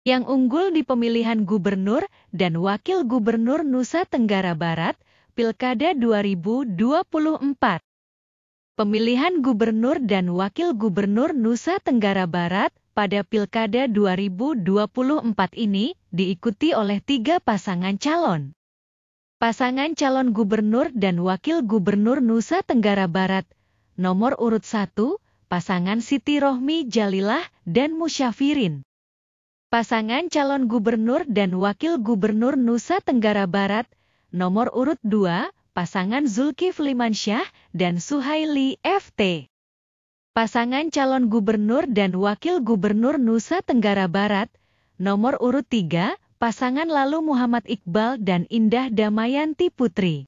Yang unggul di pemilihan gubernur dan wakil gubernur Nusa Tenggara Barat, Pilkada 2024. Pemilihan gubernur dan wakil gubernur Nusa Tenggara Barat pada Pilkada 2024 ini diikuti oleh 3 pasangan calon. Pasangan calon gubernur dan wakil gubernur Nusa Tenggara Barat, nomor urut 1, pasangan Siti Rohmi Jalilah dan Musyafirin. Pasangan calon gubernur dan wakil gubernur Nusa Tenggara Barat, nomor urut 2, pasangan Zulkifli Mansyah dan Suhaili FT. Pasangan calon gubernur dan wakil gubernur Nusa Tenggara Barat, nomor urut 3, pasangan Lalu Muhammad Iqbal dan Indah Damayanti Putri.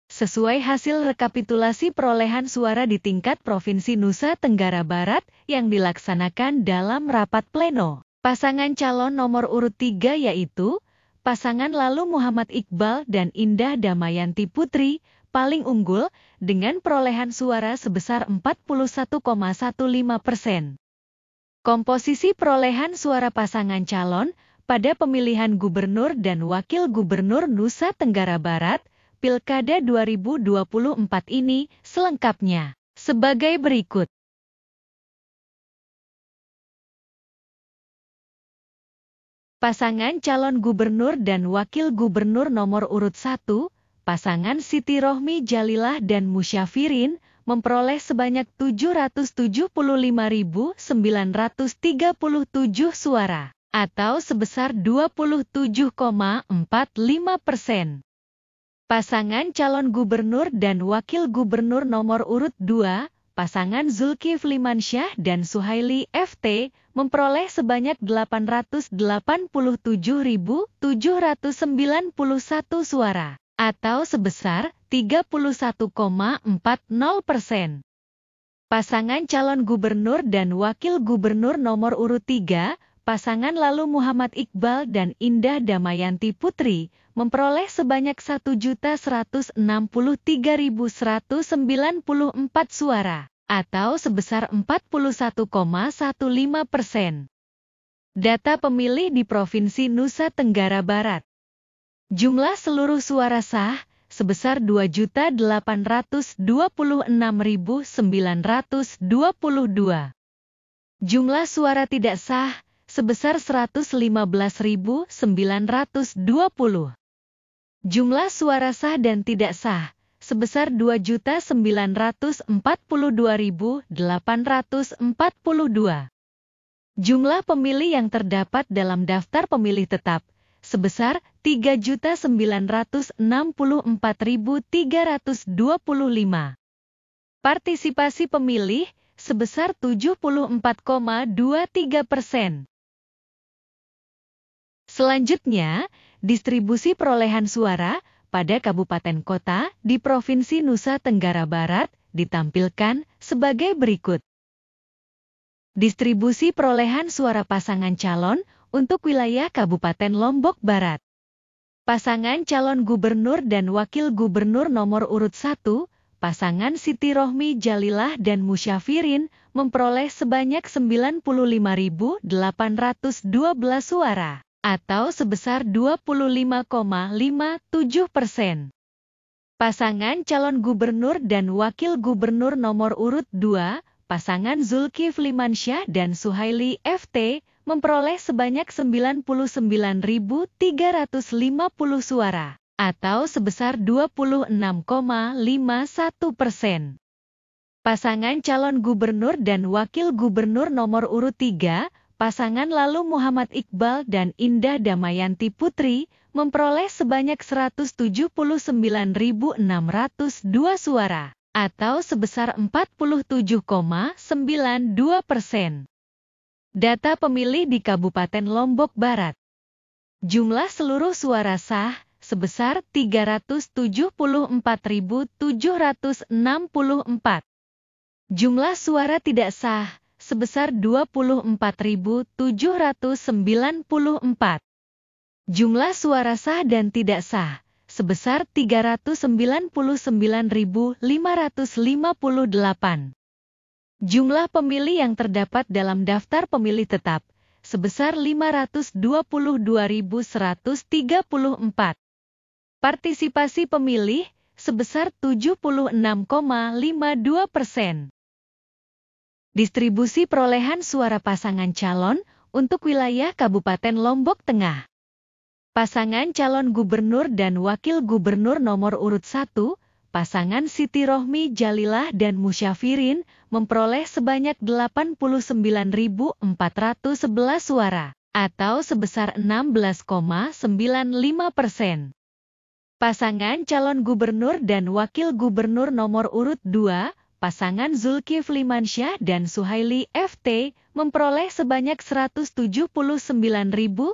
Sesuai hasil rekapitulasi perolehan suara di tingkat Provinsi Nusa Tenggara Barat yang dilaksanakan dalam rapat pleno. Pasangan calon nomor urut 3 yaitu pasangan Lalu Muhammad Iqbal dan Indah Damayanti Putri paling unggul dengan perolehan suara sebesar 41,15%. Komposisi perolehan suara pasangan calon pada pemilihan gubernur dan wakil gubernur Nusa Tenggara Barat, Pilkada 2024 ini selengkapnya sebagai berikut. Pasangan calon gubernur dan wakil gubernur nomor urut 1, pasangan Siti Rohmi Jalilah dan Musyafirin, memperoleh sebanyak 775.937 suara, atau sebesar 27,45%. Pasangan calon gubernur dan wakil gubernur nomor urut 2, pasangan Zulkifli Mansyah dan Suhaili FT, memperoleh sebanyak 887.791 suara, atau sebesar 31,40%. Pasangan calon gubernur dan wakil gubernur nomor urut 3, pasangan Lalu Muhammad Iqbal dan Indah Damayanti Putri, memperoleh sebanyak 1.163.194 suara, atau sebesar 41,15%. Data pemilih di Provinsi Nusa Tenggara Barat. Jumlah seluruh suara sah sebesar 2.826.922. Jumlah suara tidak sah sebesar 115.920. Jumlah suara sah dan tidak sah sebesar 2.942.842. Jumlah pemilih yang terdapat dalam daftar pemilih tetap sebesar 3.964.325. Partisipasi pemilih sebesar 74,23%. Selanjutnya, distribusi perolehan suara pada kabupaten kota di Provinsi Nusa Tenggara Barat ditampilkan sebagai berikut. Distribusi perolehan suara pasangan calon untuk wilayah Kabupaten Lombok Barat. Pasangan calon gubernur dan wakil gubernur nomor urut 1, pasangan Siti Rohmi Jalilah dan Musyafirin, memperoleh sebanyak 95.812 suara, atau sebesar 25,57%. Pasangan calon gubernur dan wakil gubernur nomor urut 2, pasangan Zulkifli Mansyah dan Suhaili FT, memperoleh sebanyak 99.350 suara, atau sebesar 26,51%. Pasangan calon gubernur dan wakil gubernur nomor urut 3, pasangan Lalu Muhammad Iqbal dan Indah Damayanti Putri, memperoleh sebanyak 179.602 suara, atau sebesar 47,92%. Data pemilih di Kabupaten Lombok Barat. Jumlah seluruh suara sah sebesar 374.764. Jumlah suara tidak sah sebesar 24.794. Jumlah suara sah dan tidak sah sebesar 399.558. Jumlah pemilih yang terdapat dalam daftar pemilih tetap sebesar 522.134. Partisipasi pemilih sebesar 76,52%. Distribusi perolehan suara pasangan calon untuk wilayah Kabupaten Lombok Tengah. Pasangan calon gubernur dan wakil gubernur nomor urut 1, pasangan Siti Rohmi Jalilah dan Musyafirin, memperoleh sebanyak 89.411 suara, atau sebesar 16,95%. Pasangan calon gubernur dan wakil gubernur nomor urut 2, pasangan Zulkifli Mansyah dan Suhaili FT, memperoleh sebanyak 179.732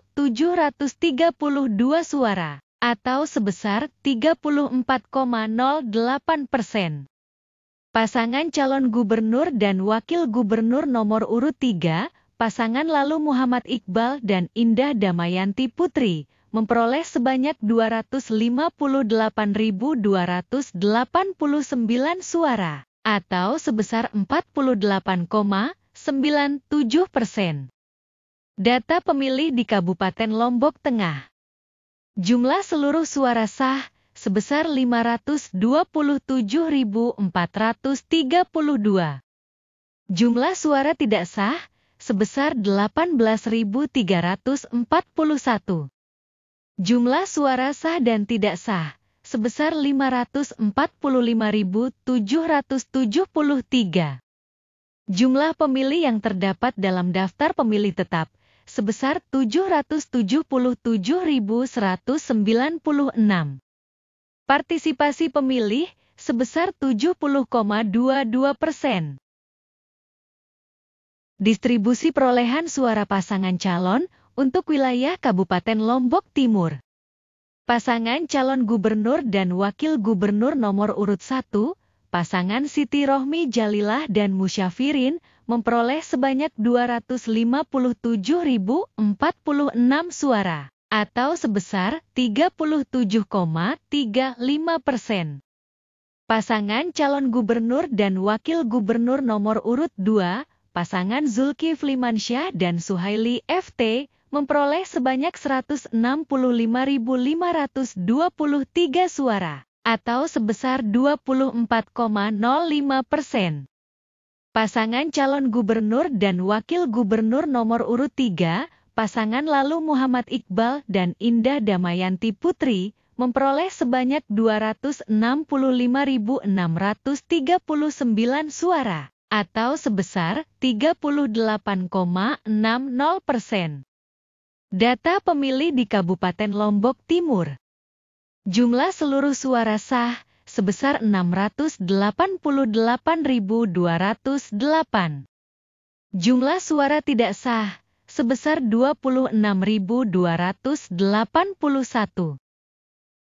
suara, atau sebesar 34,08%. Pasangan calon gubernur dan wakil gubernur nomor urut 3, pasangan Lalu Muhammad Iqbal dan Indah Damayanti Putri, memperoleh sebanyak 258.289 suara, atau sebesar 48,97%. Data pemilih di Kabupaten Lombok Tengah. Jumlah seluruh suara sah sebesar 527.432. Jumlah suara tidak sah sebesar 18.341. Jumlah suara sah dan tidak sah sebesar 545.773. Jumlah pemilih yang terdapat dalam daftar pemilih tetap sebesar 777.196. Partisipasi pemilih sebesar 70,22%. Distribusi perolehan suara pasangan calon untuk wilayah Kabupaten Lombok Timur. Pasangan calon gubernur dan wakil gubernur nomor urut 1, pasangan Siti Rohmi Jalilah dan Musyafirin, memperoleh sebanyak 257.046 suara, atau sebesar 37,35%. Pasangan calon gubernur dan wakil gubernur nomor urut 2, pasangan Zulkifli Mansyah dan Suhaili FT, memperoleh sebanyak 165.523 suara, atau sebesar 24,05%. Pasangan calon gubernur dan wakil gubernur nomor urut 3, pasangan Lalu Muhammad Iqbal dan Indah Damayanti Putri, memperoleh sebanyak 265.639 suara, atau sebesar 38,60%. Data pemilih di Kabupaten Lombok Timur. Jumlah seluruh suara sah sebesar 688.208. Jumlah suara tidak sah sebesar 26.281.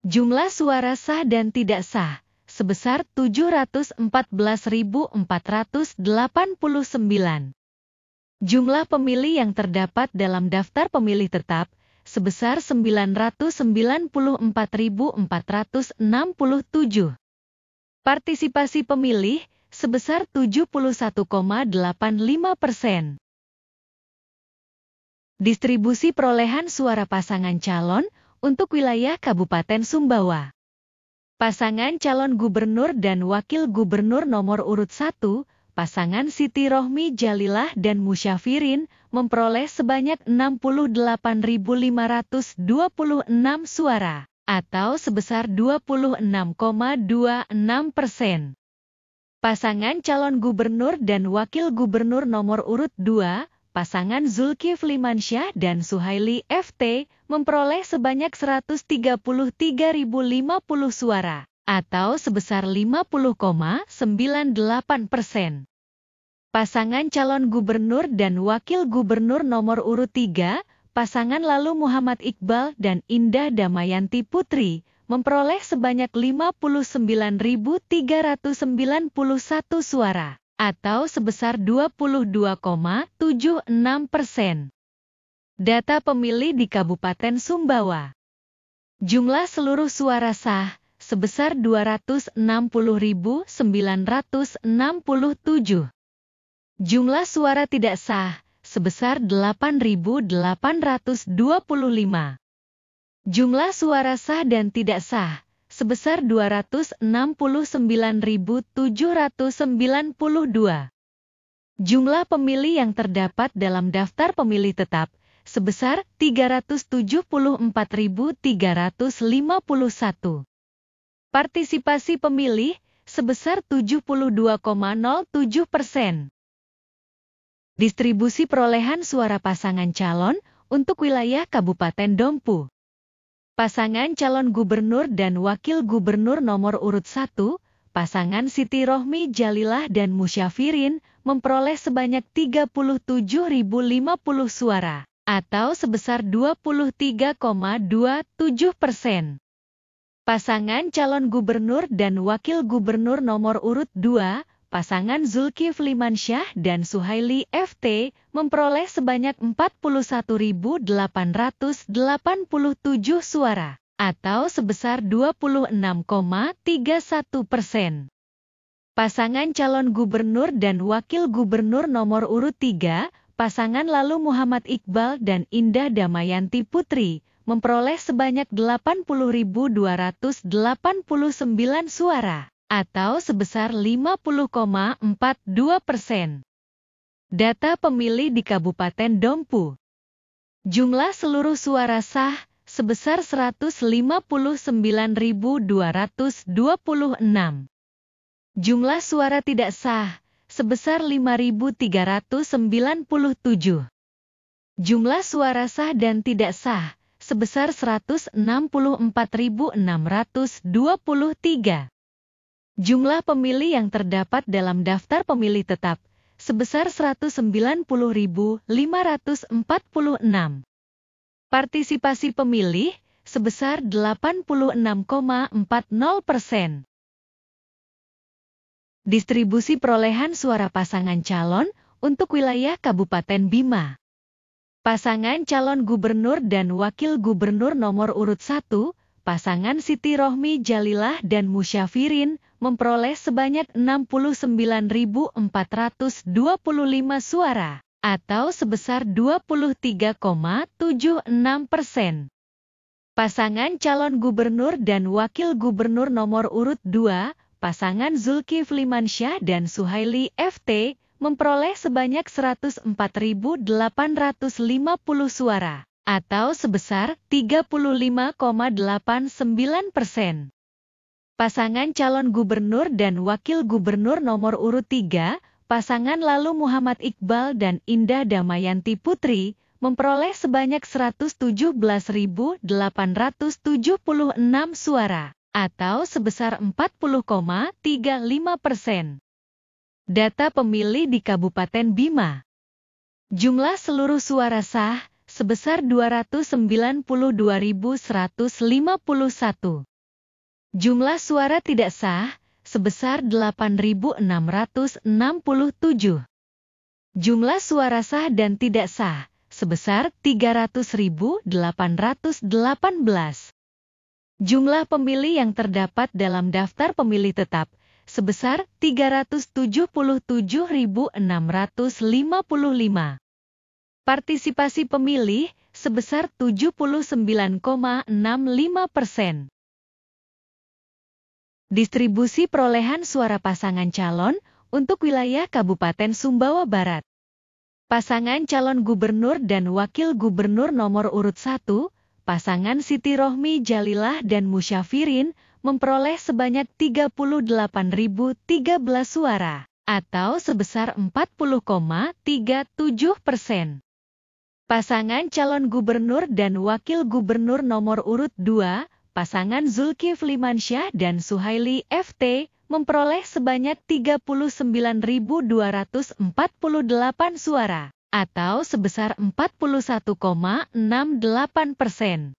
Jumlah suara sah dan tidak sah sebesar 714.489. Jumlah pemilih yang terdapat dalam daftar pemilih tetap sebesar 994.467. Partisipasi pemilih sebesar 71,85%. Distribusi perolehan suara pasangan calon untuk wilayah Kabupaten Sumbawa. Pasangan calon gubernur dan wakil gubernur nomor urut 1, pasangan Siti Rohmi Jalilah dan Musyafirin, memperoleh sebanyak 68.526 suara, atau sebesar 26,26%. Pasangan calon gubernur dan wakil gubernur nomor urut 2, pasangan Zulkifli Mansyah dan Suhaili FT, memperoleh sebanyak 133.050 suara, atau sebesar 50,98%. Pasangan calon gubernur dan wakil gubernur nomor urut 3, pasangan Lalu Muhammad Iqbal dan Indah Damayanti Putri, memperoleh sebanyak 59.391 suara, atau sebesar 22,76%. Data pemilih di Kabupaten Sumbawa. Jumlah seluruh suara sah sebesar 260.967. Jumlah suara tidak sah sebesar 8.825. Jumlah suara sah dan tidak sah, sebesar 269.792. Jumlah pemilih yang terdapat dalam daftar pemilih tetap, sebesar 374.351. Partisipasi pemilih, sebesar 72,07%. Distribusi perolehan suara pasangan calon untuk wilayah Kabupaten Dompu. Pasangan calon gubernur dan wakil gubernur nomor urut 1, pasangan Siti Rohmi Jalilah dan Musyafirin, memperoleh sebanyak 37.050 suara, atau sebesar 23,27%. Pasangan calon gubernur dan wakil gubernur nomor urut 2, pasangan Zulkifli Mansyah dan Suhaili FT, memperoleh sebanyak 41.887 suara, atau sebesar 26,31%. Pasangan calon gubernur dan wakil gubernur nomor urut 3, pasangan Lalu Muhammad Iqbal dan Indah Damayanti Putri, memperoleh sebanyak 80.289 suara, atau sebesar 50,42%. Data pemilih di Kabupaten Dompu. Jumlah seluruh suara sah, sebesar 159.226. Jumlah suara tidak sah, sebesar 5.397. Jumlah suara sah dan tidak sah, sebesar 164.623. Jumlah pemilih yang terdapat dalam daftar pemilih tetap, sebesar 190.546. Partisipasi pemilih, sebesar 86,40%. Distribusi perolehan suara pasangan calon untuk wilayah Kabupaten Bima. Pasangan calon gubernur dan wakil gubernur nomor urut 1, pasangan Siti Rohmi Jalilah dan Musyafirin, memperoleh sebanyak 69.425 suara, atau sebesar 23,76%. Pasangan calon gubernur dan wakil gubernur nomor urut 2, pasangan Zulkifli Mansyah dan Suhaili FT, memperoleh sebanyak 104.850 suara, atau sebesar 35,89%. Pasangan calon gubernur dan wakil gubernur nomor urut 3, pasangan Lalu Muhammad Iqbal dan Indah Damayanti Putri, memperoleh sebanyak 117.876 suara, atau sebesar 40,35%. Data pemilih di Kabupaten Bima. Jumlah seluruh suara sah, sebesar 292.151. Jumlah suara tidak sah, sebesar 8.667. Jumlah suara sah dan tidak sah, sebesar 300.818. Jumlah pemilih yang terdapat dalam daftar pemilih tetap, sebesar 377.655. Partisipasi pemilih, sebesar 79,65%. Distribusi perolehan suara pasangan calon untuk wilayah Kabupaten Sumbawa Barat. Pasangan calon gubernur dan wakil gubernur nomor urut 1, pasangan Siti Rohmi Jalilah dan Musyafirin, memperoleh sebanyak 38.013 suara, atau sebesar 40,37%. Pasangan calon gubernur dan wakil gubernur nomor urut 2, pasangan Zulkifli Mansyah dan Suhaili FT, memperoleh sebanyak 39.248 suara, atau sebesar 41,68%.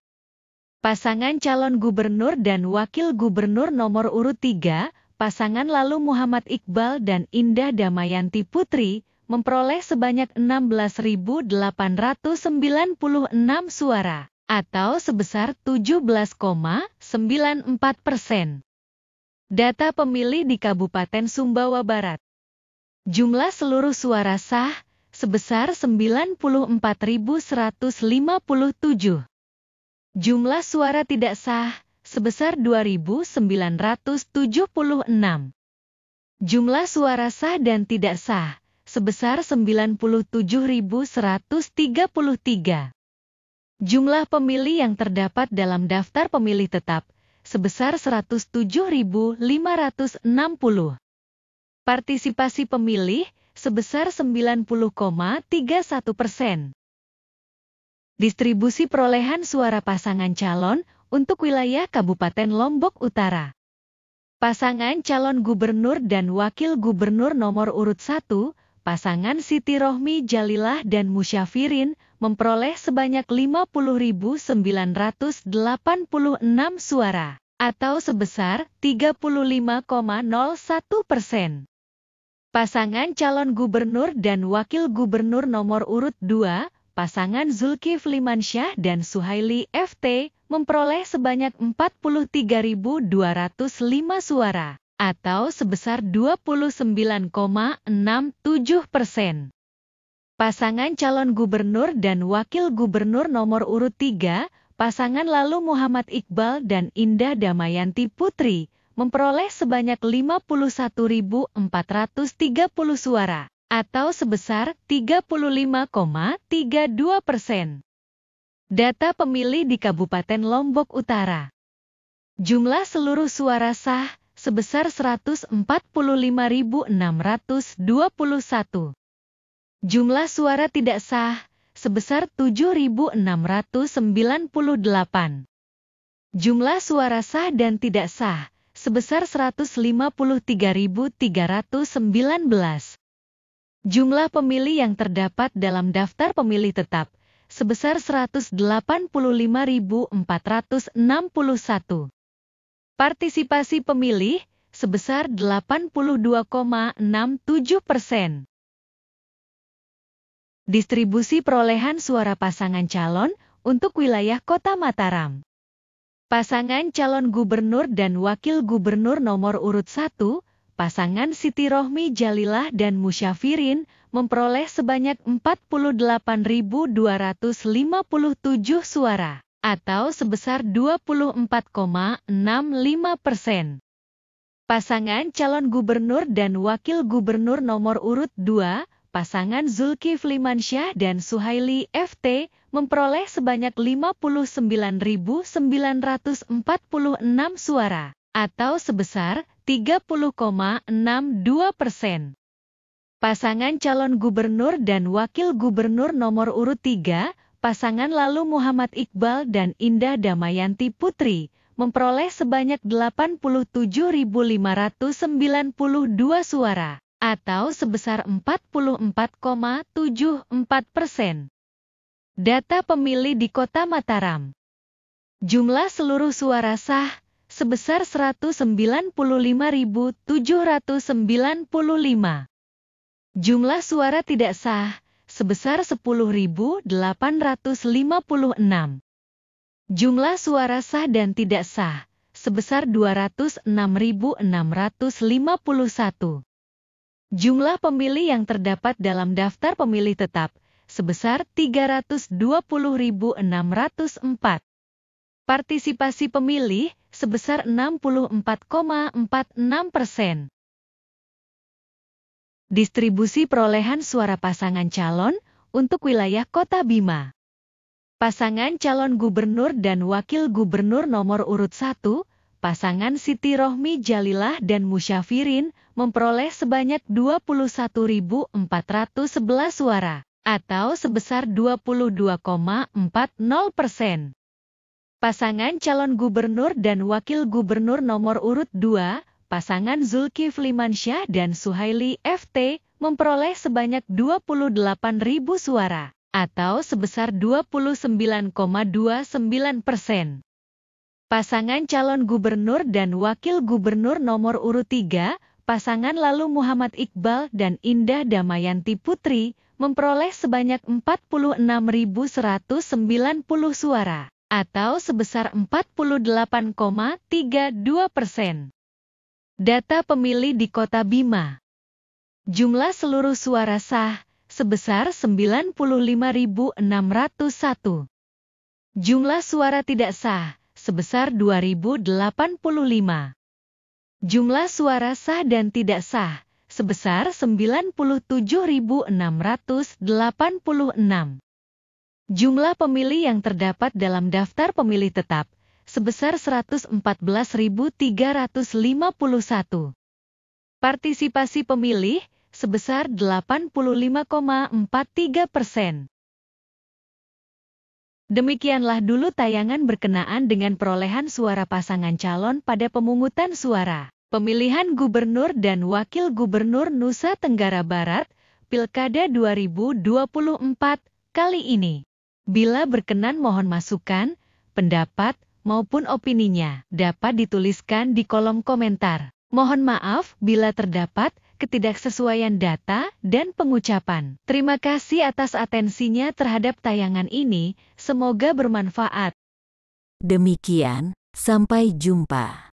Pasangan calon gubernur dan wakil gubernur nomor urut 3, pasangan Lalu Muhammad Iqbal dan Indah Damayanti Putri, memperoleh sebanyak 16.896 suara, atau sebesar 17,94%. Data pemilih di Kabupaten Sumbawa Barat. Jumlah seluruh suara sah, sebesar 94.157. Jumlah suara tidak sah sebesar 2.976. Jumlah suara sah dan tidak sah sebesar 97.133. Jumlah pemilih yang terdapat dalam daftar pemilih tetap sebesar 107.560. Partisipasi pemilih sebesar 90,31%. Distribusi perolehan suara pasangan calon untuk wilayah Kabupaten Lombok Utara. Pasangan calon gubernur dan wakil gubernur nomor urut 1, pasangan Siti Rohmi Jalilah dan Musyafirin, memperoleh sebanyak 50.986 suara, atau sebesar 35,01%. Pasangan calon gubernur dan wakil gubernur nomor urut 2, pasangan Zulkifli Mansyah dan Suhaili FT, memperoleh sebanyak 43.205 suara, atau sebesar 29,67%. Pasangan calon gubernur dan wakil gubernur nomor urut 3, pasangan Lalu Muhammad Iqbal dan Indah Damayanti Putri, memperoleh sebanyak 51.430 suara, atau sebesar 35,32%. Data pemilih di Kabupaten Lombok Utara. Jumlah seluruh suara sah sebesar 145.621. Jumlah suara tidak sah sebesar 7.698. Jumlah suara sah dan tidak sah sebesar 153.319. Jumlah pemilih yang terdapat dalam daftar pemilih tetap sebesar 185.461. Partisipasi pemilih sebesar 82,67%. Distribusi perolehan suara pasangan calon untuk wilayah Kota Mataram. Pasangan calon gubernur dan wakil gubernur nomor urut 1, pasangan Siti Rohmi Jalilah dan Musyafirin, memperoleh sebanyak 48.257 suara, atau sebesar 24,65%. Pasangan calon gubernur dan wakil gubernur nomor urut 2, pasangan Zulkifli Mansyah dan Suhaili FT, memperoleh sebanyak 59.946 suara, atau sebesar 30,62%. Pasangan calon gubernur dan wakil gubernur nomor urut 3, pasangan Lalu Muhammad Iqbal dan Indah Damayanti Putri, memperoleh sebanyak 87.592 suara, atau sebesar 44,74%. Data pemilih di Kota Mataram. Jumlah seluruh suara sah sebesar 195.795. Jumlah suara tidak sah sebesar 10.856. Jumlah suara sah dan tidak sah sebesar 206.651. Jumlah pemilih yang terdapat dalam daftar pemilih tetap sebesar 320.604. Partisipasi pemilih sebesar 64,46%. Distribusi perolehan suara pasangan calon untuk wilayah Kota Bima. Pasangan calon gubernur dan wakil gubernur nomor urut 1, pasangan Siti Rohmi Jalilah dan Musyafirin, memperoleh sebanyak 21.411 suara, atau sebesar 22,40%. Pasangan calon gubernur dan wakil gubernur nomor urut 2, pasangan Zulkifli Mansyah dan Suhaili FT, memperoleh sebanyak 28.000 suara, atau sebesar 29,29%. Pasangan calon gubernur dan wakil gubernur nomor urut 3, pasangan Lalu Muhammad Iqbal dan Indah Damayanti Putri, memperoleh sebanyak 46.190 suara, atau sebesar 48,32%. Data pemilih di Kota Bima. Jumlah seluruh suara sah sebesar 95.601. Jumlah suara tidak sah sebesar 2.085. Jumlah suara sah dan tidak sah sebesar 97.686. Jumlah pemilih yang terdapat dalam daftar pemilih tetap sebesar 114.351. Partisipasi pemilih sebesar 85,43%. Demikianlah dulu tayangan berkenaan dengan perolehan suara pasangan calon pada pemungutan suara pemilihan gubernur dan wakil gubernur Nusa Tenggara Barat, Pilkada 2024 kali ini. Bila berkenan mohon masukan, pendapat, maupun opininya dapat dituliskan di kolom komentar. Mohon maaf bila terdapat ketidaksesuaian data dan pengucapan. Terima kasih atas atensinya terhadap tayangan ini, semoga bermanfaat. Demikian, sampai jumpa.